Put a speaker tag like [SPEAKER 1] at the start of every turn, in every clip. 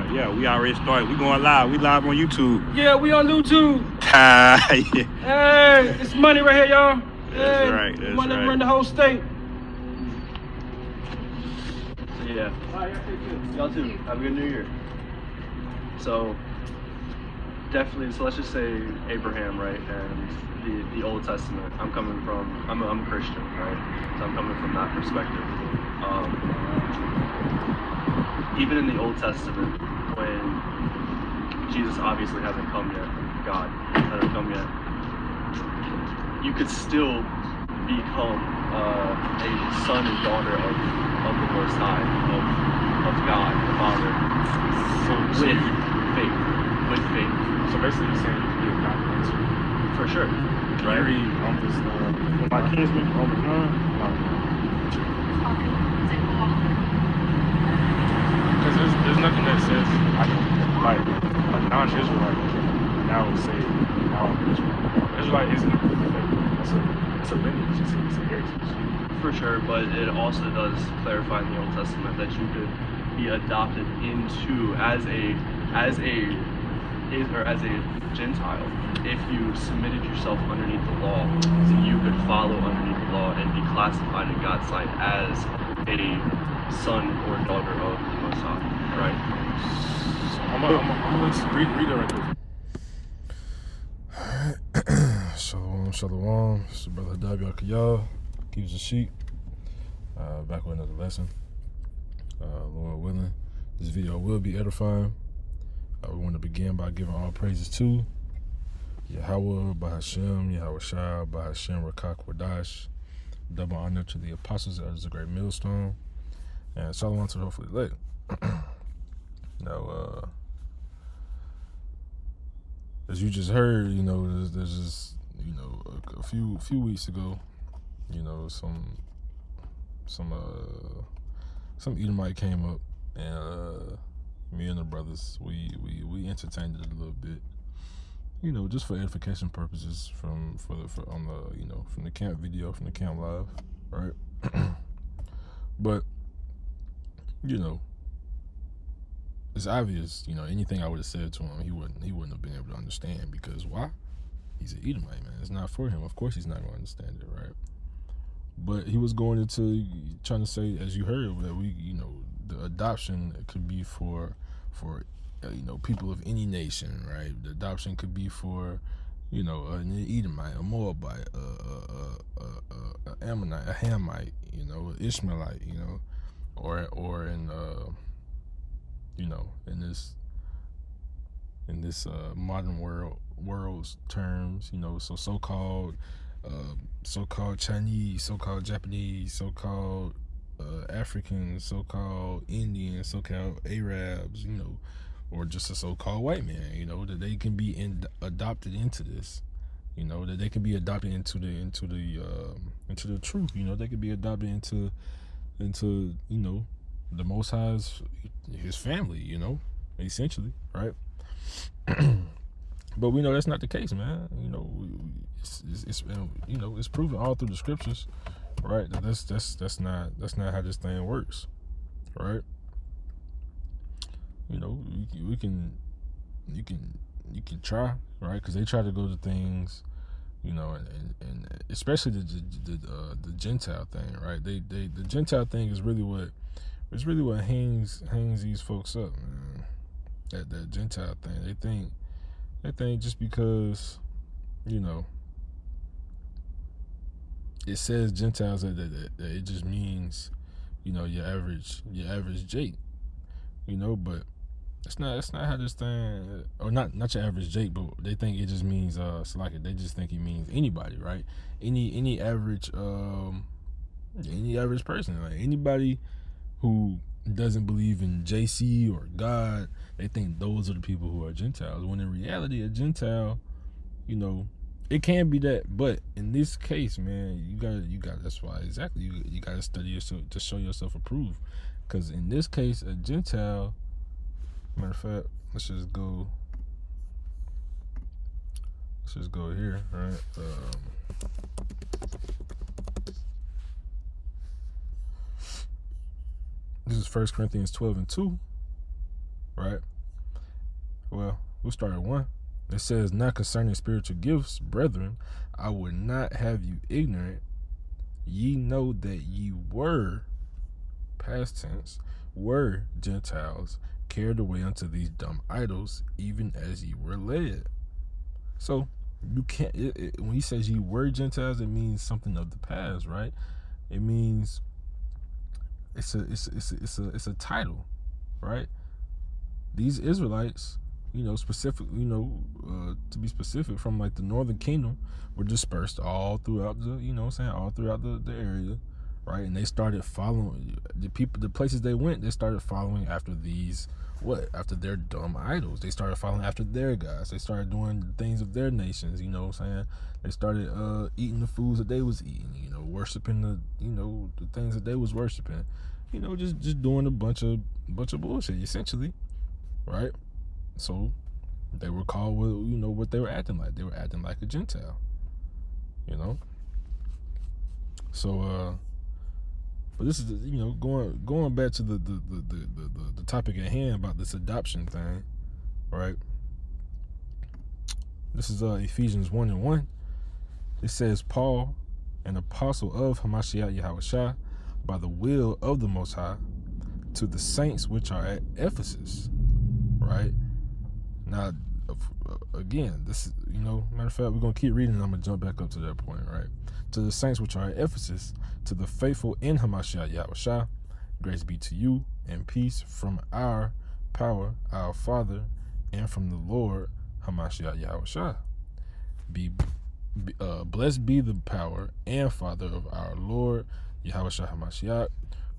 [SPEAKER 1] Yeah, we already started. We going live. We live on YouTube.
[SPEAKER 2] Yeah, we on YouTube.
[SPEAKER 1] Yeah.
[SPEAKER 2] Hey, it's money right here, y'all.
[SPEAKER 1] That's right. That's
[SPEAKER 2] money
[SPEAKER 1] right.
[SPEAKER 2] run the whole state.
[SPEAKER 3] So yeah. Y'all too. Have a good New Year. So definitely. So let's just say Abraham, right, and the Old Testament. I'm a Christian, right? So I'm coming from that perspective. Even in the Old Testament, when Jesus obviously hasn't come yet, God hasn't come yet, you could still become a son and daughter of the Most High, of God, the Father, with faith.
[SPEAKER 4] So basically, you're saying you can be adopted into.
[SPEAKER 3] For sure.
[SPEAKER 4] Right? You read Romans, my kinsman, Romans 9. Because there's nothing that says I can, like a non-Israelite now will say now I'm an Israelite. Israelite isn't it's a lineage, it's a heritage.
[SPEAKER 3] For sure, but it also does clarify in the Old Testament that you could be adopted into as a Gentile if you submitted yourself underneath the law, so you could follow underneath the law and be classified in God's sight as a son or daughter of the Most High, right?
[SPEAKER 4] I'm gonna read it right quick. Shalom. It's your brother W. Kayal, keeps the sheep. Back with another lesson. Lord willing, this video will be edifying. We want to begin by giving all praises to Yahweh, Bahashem, Yahweh Shah, Bahashem, Rakak, Wadash. Double honor to the apostles as a great millstone. And shalom to the hopefully elect. Now, as you just heard, there's just, a few weeks ago, some Edomite came up, and me and the brothers, we entertained it a little bit, just for edification purposes from the camp video, from the camp live, right? But it's obvious, anything I would have said to him, he wouldn't have been able to understand, because why? He's an Edomite, man. It's not for him. Of course he's not going to understand it, right? But he was going into trying to say, as you heard, that the adoption could be for people of any nation, right? The adoption could be for, an Edomite, a Moabite, a Ammonite, a Hamite, Ishmaelite, or in this modern world's terms, so so-called Chinese, so-called Japanese, so-called Africans, so-called Indians, so-called Arabs, or just a so-called white man, that they can be adopted into this, that they can be adopted into the truth, they can be adopted into the Most High's his family, essentially, right? But we know that's not the case, man. It's proven all through the scriptures, right? That's not how this thing works, right? You can try, right? Because they try to go to things, and especially the Gentile thing, right? The Gentile thing is really what hangs these folks up, man. That Gentile thing. They think just because, it says Gentiles that it just means, your average Jake, but it's not how this thing, or not your average Jake, but they think it just means they just think it means anybody, right? Any average person, like anybody who doesn't believe in JC or God, they think those are the people who are Gentiles, when in reality a Gentile, it can be that, but in this case, man, you got that's why exactly you got to study yourself to show yourself approved, because in this case a Gentile, matter of fact, let's just go here, right? This is 1 Corinthians 12:2, right? Well, we'll start at 1. It says, "Not concerning spiritual gifts, brethren, I would not have you ignorant. Ye know that ye were," past tense, "were Gentiles, carried away unto these dumb idols, even as ye were led." So you can't. When he says ye were Gentiles, it means something of the past, right? It means it's a title, right? These Israelites, specific, to be specific, from like the northern kingdom, were dispersed all throughout all throughout the area, right? And they started following the places they went. They started following after after their dumb idols. They started following after their gods. They started doing the things of their nations. They started eating the foods that they was eating. Worshiping the things that they was worshiping. Just doing a bunch of bullshit, essentially, right? So they were called what they were acting like. They were acting like a Gentile. So but this is going back to the topic at hand about this adoption thing, right? This is Ephesians 1:1. It says, "Paul, an apostle of Hamashiach Yahushua, by the will of the Most High, to the saints which are at Ephesus," right? Now, again, this is, matter of fact, we're going to keep reading and I'm going to jump back up to that point, right? "To the saints which are at Ephesus, to the faithful in Hamashiach Yahushua, grace be to you and peace from our power, our Father, and from the Lord Hamashiach Yahushua. Blessed be the power and Father of our Lord Yahushua Hamashiach,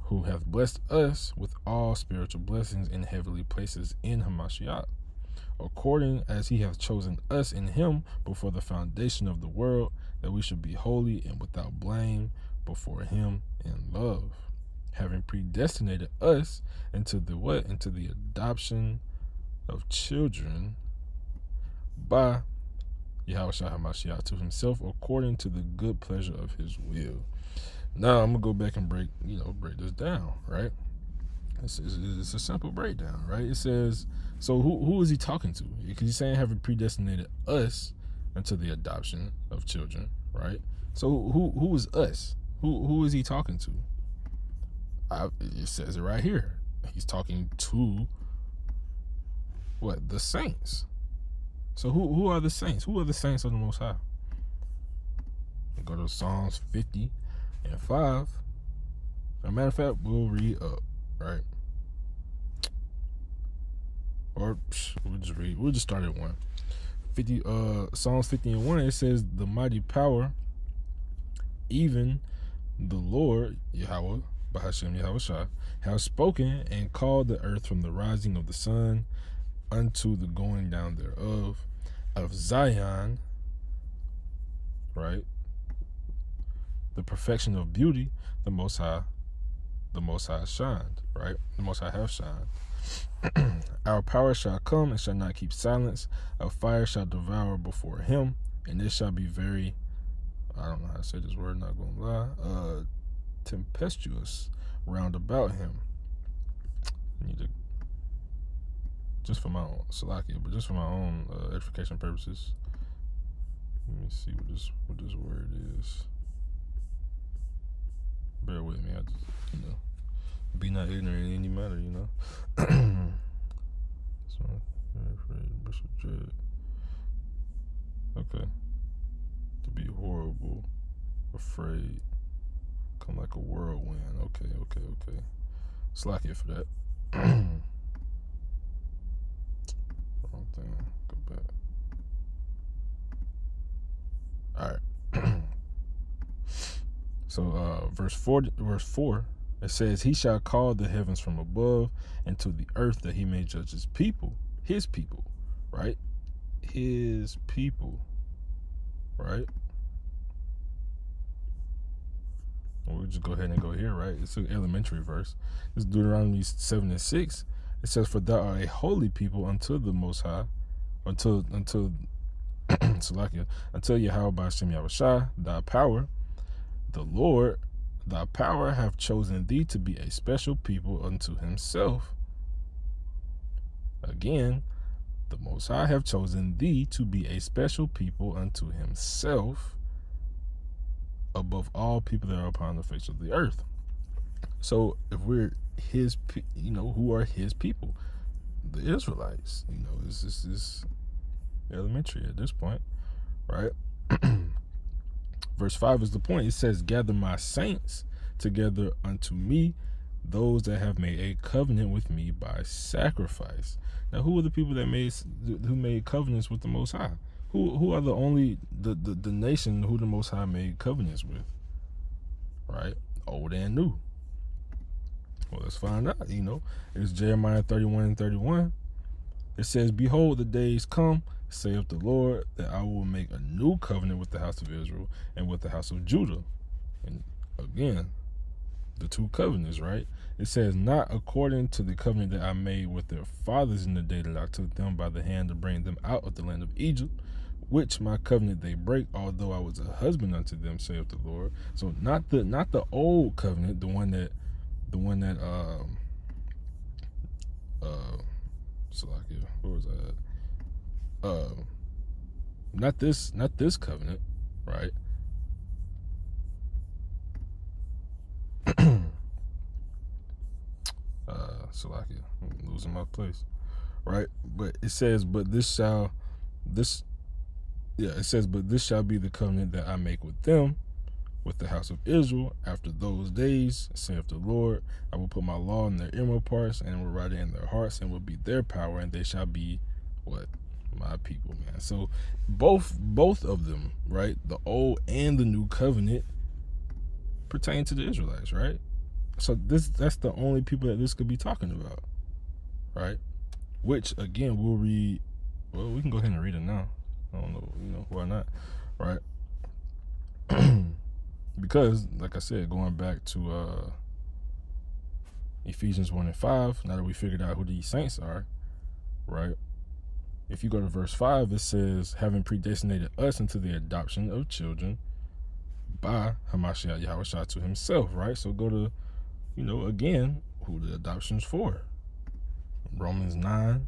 [SPEAKER 4] who hath blessed us with all spiritual blessings in heavenly places in Hamashiach, according as he hath chosen us in him before the foundation of the world, that we should be holy and without blame before him in love, having predestinated us into the what? Into the adoption of children by Yahushua HaMashiach to himself, according to the good pleasure of his will." Now I'm gonna go back and break this down, right? It's a simple breakdown, right? It says, so who is he talking to? Because he's saying having predestinated us into the adoption of children, right? So who is us? Who is he talking to? It says it right here. He's talking to what? The saints. So who are the saints? Who are the saints of the Most High? Go to Psalms 50:5. As a matter of fact, we'll read up, right? Or we'll just start at 1. Psalms 50:1, it says, "The mighty power, even the Lord Yahweh, Bahashem Yahushua, have spoken and called the earth from the rising of the sun unto the going down thereof, of Zion," right? "The perfection of beauty, the Most High shined," right? The Most High have shined. "Our power shall come and shall not keep silence. A fire shall devour before him, and it shall be very," I don't know how to say this word, not gonna lie, "tempestuous round about him." I need to, just for my own Salakia, but just for my own edification purposes. Let me see what this word is. Bear with me. I just, be not ignorant in any matter, So, okay. To be horrible, afraid, come like a whirlwind. Okay. Slack for that. Wrong thing. Go back. All right. So verse 4, it says, "He shall call the heavens from above and to the earth, that he may judge his people," right? His people, right? We'll just go ahead and go here, right? It's an elementary verse. It's Deuteronomy 7:6. It says, "For thou art a holy people unto the Most High, until Salakia, until Yahweh B'Hashem Yahushua, thy power, the Lord, thy power, hath chosen thee to be a special people unto himself." Again, The Most High have chosen thee to be a special people unto himself above all people that are upon the face of the earth. So if we're his, who are his people? The Israelites. Is elementary at this point, right? Verse 5 is the point. It says, gather my saints together unto me, those that have made a covenant with me by sacrifice. Now, who are the people that made covenants with the Most High? Who are the nation who the Most High made covenants with? Right? Old and new. Well, let's find out. It's Jeremiah 31 and 31. It says, behold, the days come, saith the Lord, that I will make a new covenant with the house of Israel and with the house of Judah. And again, the two covenants, right? It says, not according to the covenant that I made with their fathers in the day that I took them by the hand to bring them out of the land of Egypt, which my covenant they break, although I was a husband unto them, saith the Lord. So not the old covenant, the one that Salakia, what was that? Not this covenant, right? Salakia, I'm losing my place, right? But it says, but this shall be the covenant that I make with them, with the house of Israel, after those days, saith the Lord, I will put my law in their inward parts, and will write it in their hearts, and will be their power, and they shall be what? My people, man. So both of them, right? The old and the new covenant pertain to the Israelites, right? So that's the only people that this could be talking about, right? Which again we'll read. Well, we can go ahead and read it now. I don't know, why not, right? Because, like I said, going back to Ephesians 1 and 5, now that we figured out who these saints are, right? If you go to verse 5, it says, having predestinated us into the adoption of children by Hamashiach Yahushua to himself, right? So go to, again, who the adoption's for. Romans 9,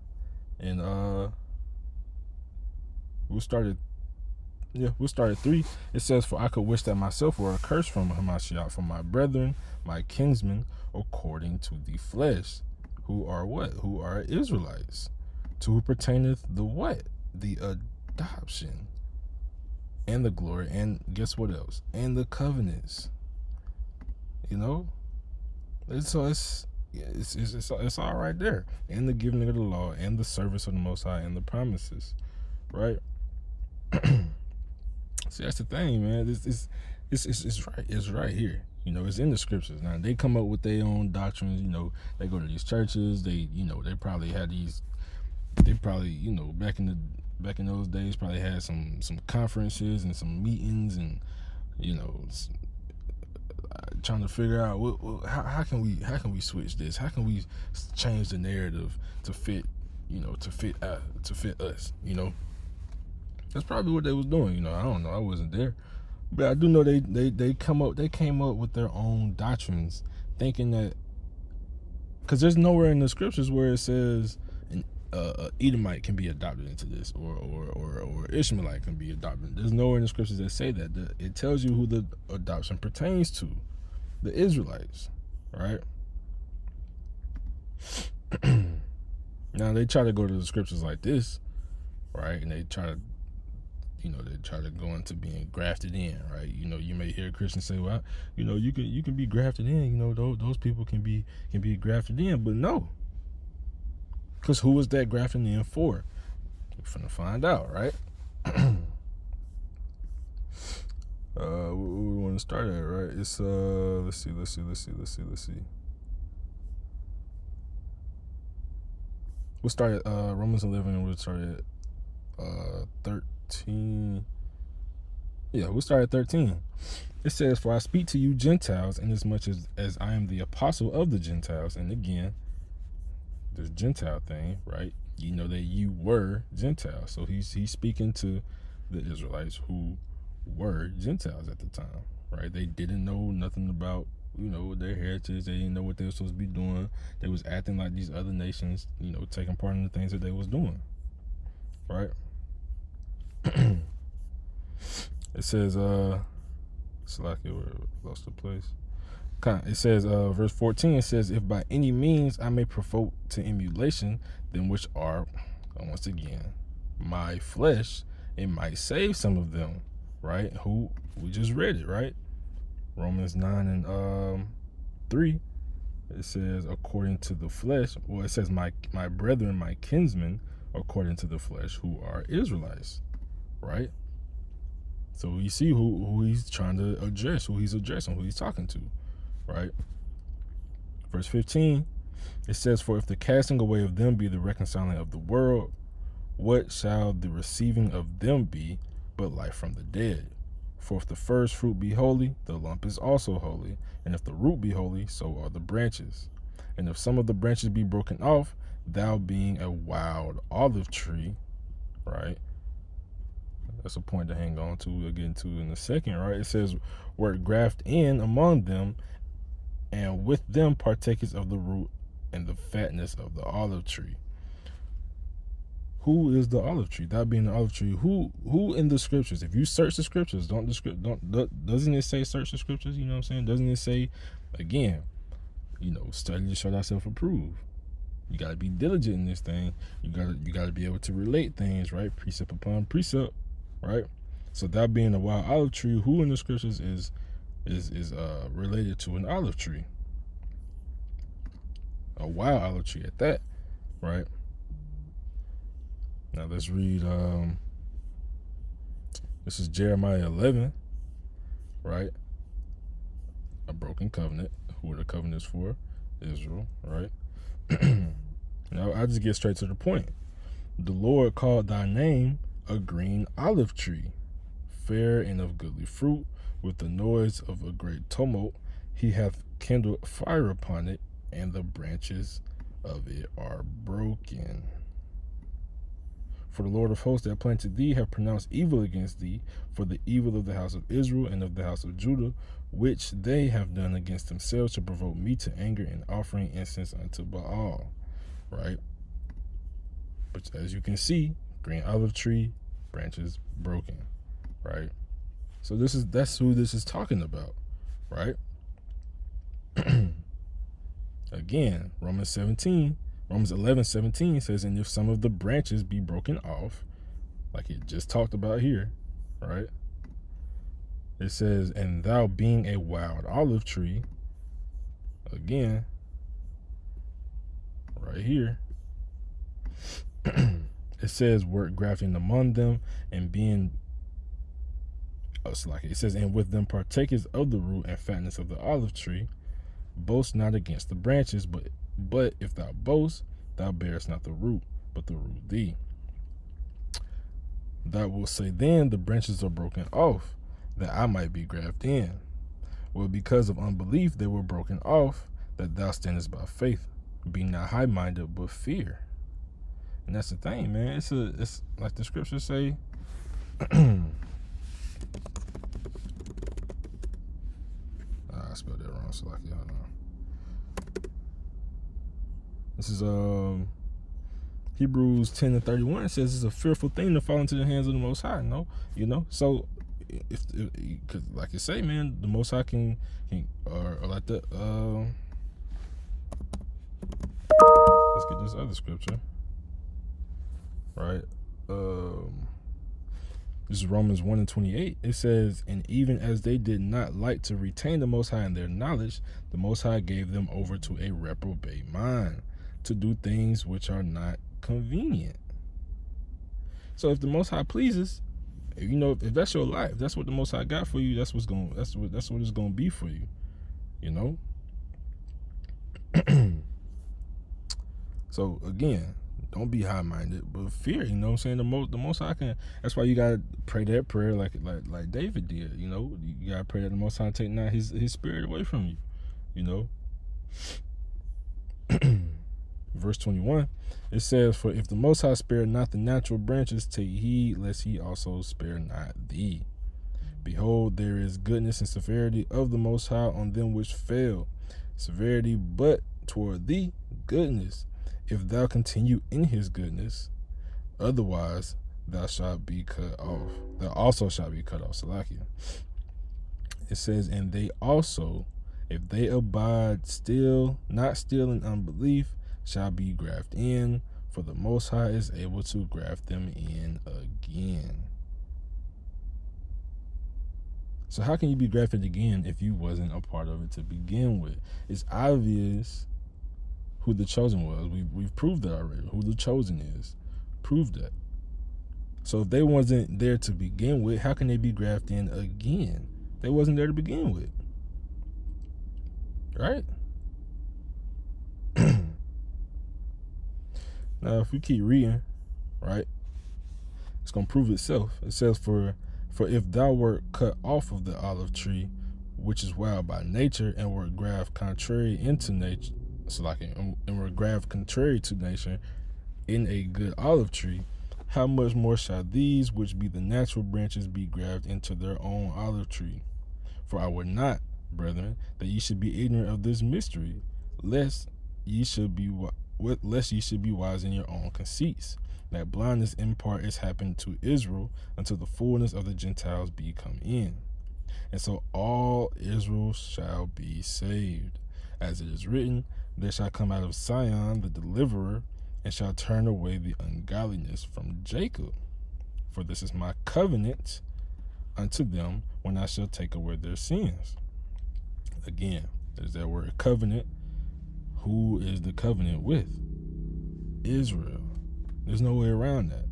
[SPEAKER 4] and we'll start at 3. It says, for I could wish that myself were accursed from Hamashiach, from my brethren, my kinsmen, according to the flesh, who are what? Who are Israelites, to who pertaineth the what? The adoption, and the glory, and guess what else? And the covenants. It's all right there. And the giving of the law, and the service of the Most High, and the promises, right? See, that's the thing, man. It's right here. It's in the scriptures. Now they come up with their own doctrines. They go to these churches. They probably had these. They probably, back in those days, probably had some conferences and some meetings, and trying to figure out how can we switch this? How can we change the narrative to fit us? That's probably what they was doing. I don't know. I wasn't there, but I do know they came up with their own doctrines, thinking that because there's nowhere in the scriptures where it says an Edomite can be adopted into this, or Ishmaelite can be adopted. There's nowhere in the scriptures that say that. It tells you who the adoption pertains to, the Israelites, right? Now they try to go to the scriptures like this, right, and they try to go into being grafted in, right? You may hear Christians say, well, you can be grafted in. Those people can be grafted in, but no, because who was that grafting in for? We're finna find out, right? What we want to start at, right? It's let's see. We'll start at Romans 11, and we'll start at 13. Yeah, we'll start at 13. It says, for I speak to you Gentiles, inasmuch as I am the apostle of the Gentiles. And again, this Gentile thing, right? That you were Gentiles. So he's speaking to the Israelites who were Gentiles at the time, right? They didn't know nothing about, their heritage. They didn't know what they were supposed to be doing. They was acting like these other nations, taking part in the things that they was doing, right? It says, it's like it lost the place. It says, verse 14, it says, if by any means I may provoke to emulation, then which are, once again, my flesh, it might save some of them, right? Who we just read it, right? Romans 9 and 3. It says, according to the flesh, well, it says, my brethren, my kinsmen, according to the flesh, who are Israelites, right? So we see who he's trying to address, who he's addressing, who he's talking to, right? Verse 15, it says, for if the casting away of them be the reconciling of the world, what shall the receiving of them be but life from the dead? For if the first fruit be holy, the lump is also holy. And if the root be holy, so are the branches. And if some of the branches be broken off, thou being a wild olive tree, right? That's a point to hang on to. We'll get into in a second, right? It says, were graft in among them, and with them partakers of the root and the fatness of the olive tree. Who is the olive tree? That being the olive tree. Who in the scriptures? If you search the scriptures, doesn't it say search the scriptures? You know what I'm saying? Doesn't it say, again, study to show thyself approved? You gotta be diligent in this thing. You gotta be able to relate things, right? Precept upon precept, right? So that being a wild olive tree, who in the scriptures is related to an olive tree? A wild olive tree at that, right? Now let's read, this is Jeremiah 11, right? A broken covenant. Who are the covenants for? Israel, right? Now I just get straight to the point. The Lord called thy name a green olive tree, fair and of goodly fruit, with the noise of a great tumult. He hath kindled fire upon it, and the branches of it are broken. For the Lord of hosts that planted thee have pronounced evil against thee, for the evil of the house of Israel and of the house of Judah, which they have done against themselves to provoke me to anger in offering incense unto Baal. Right? But as you can see, green olive tree, branches broken. Right? So that's who this is talking about. Right? Again, Romans 11:17 says, and if some of the branches be broken off, like it just talked about here, right? It says, and thou being a wild olive tree, again, right here, it says, work grafting among them, and being, it says, and with them partakers of the root and fatness of the olive tree, boast not against the branches, but if thou boast, thou bearest not the root, but the root thee. Thou wilt say then, the branches are broken off, that I might be grafted in. Well, because of unbelief they were broken off, that thou standest by faith. Be not high-minded, but fear. And that's the thing, man. It's like the scriptures say. I spelled that wrong, so hold on. This is Hebrews 10:31. It says it's a fearful thing to fall into the hands of the Most High. So because like you say, man, the Most High can or like the let's get this other scripture, right? This is Romans 1:28. It says, and even as they did not like to retain the Most High in their knowledge, the Most High gave them over to a reprobate mind, to do things which are not convenient. So if the Most High pleases, if that's your life, that's what the Most High got for you, that's what it's gonna be for you. So again, don't be high-minded, but fear. You know what I'm saying? The Most High can. That's why you gotta pray that prayer like David did. You gotta pray that the Most High take not his spirit away from you. Verse 21, it says, for if the Most High spare not the natural branches, take heed lest he also spare not thee. Behold, there is goodness and severity of the Most High on them which fail. Severity, but toward thee goodness, if thou continue in his goodness. Otherwise, thou shalt be cut off. Thou also shalt be cut off. Salakia. It says, and they also, if they abide still, not still in unbelief, shall be grafted in, for the Most High is able to graft them in again. So how can you be grafted again if you wasn't a part of it to begin with? It's obvious who the chosen was. We've proved that already. Who the chosen is. Proved that. So if they wasn't there to begin with, how can they be grafted in again? They wasn't there to begin with. Right? Now, if we keep reading, right, it's going to prove itself. It says, for if thou wert cut off of the olive tree, which is wild by nature, and were grafted contrary into nature, and were grafted contrary to nature in a good olive tree, how much more shall these, which be the natural branches, be grafted into their own olive tree? For I would not, brethren, that ye should be ignorant of this mystery, lest ye should be wise in your own conceits, that blindness in part is happened to Israel until the fullness of the Gentiles be come in. And so all Israel shall be saved. As it is written, there shall come out of Sion the deliverer, and shall turn away the ungodliness from Jacob. For this is my covenant unto them when I shall take away their sins. Again, there's that word covenant. Who is the covenant with? Israel. There's no way around that.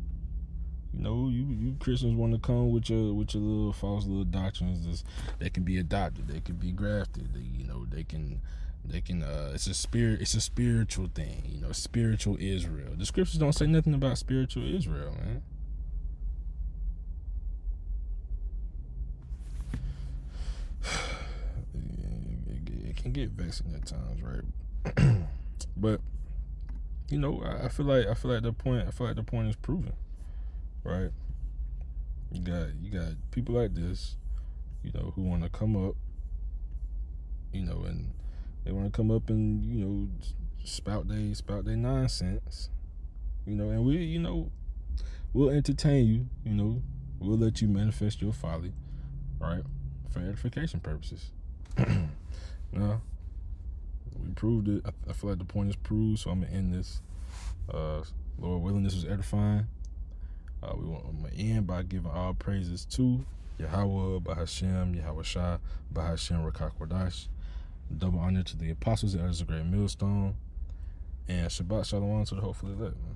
[SPEAKER 4] You know, you Christians want to come with your little false little doctrines. They can be adopted. They can be grafted. They can. It's a spiritual thing. You know, spiritual Israel. The scriptures don't say nothing about spiritual Israel, man. It can get vexing at times, right? But you know, I feel like the point is proven, right? You got people like this, you know, who want to come up, you know, and they want to come up and, you know, spout they nonsense, you know, and we, you know, we'll entertain you, you know, we'll let you manifest your folly, right, for edification purposes. Now, we proved it. I feel like the point is proved, so I'm gonna end this. Lord willing, this was edifying. I'm gonna end by giving all praises to Yahweh, Bahashem, Yahweh Shah, Bahashem, Rakakwadash. Double honor to the apostles that are a great millstone. And Shabbat Shalom to the hopefully elect, man.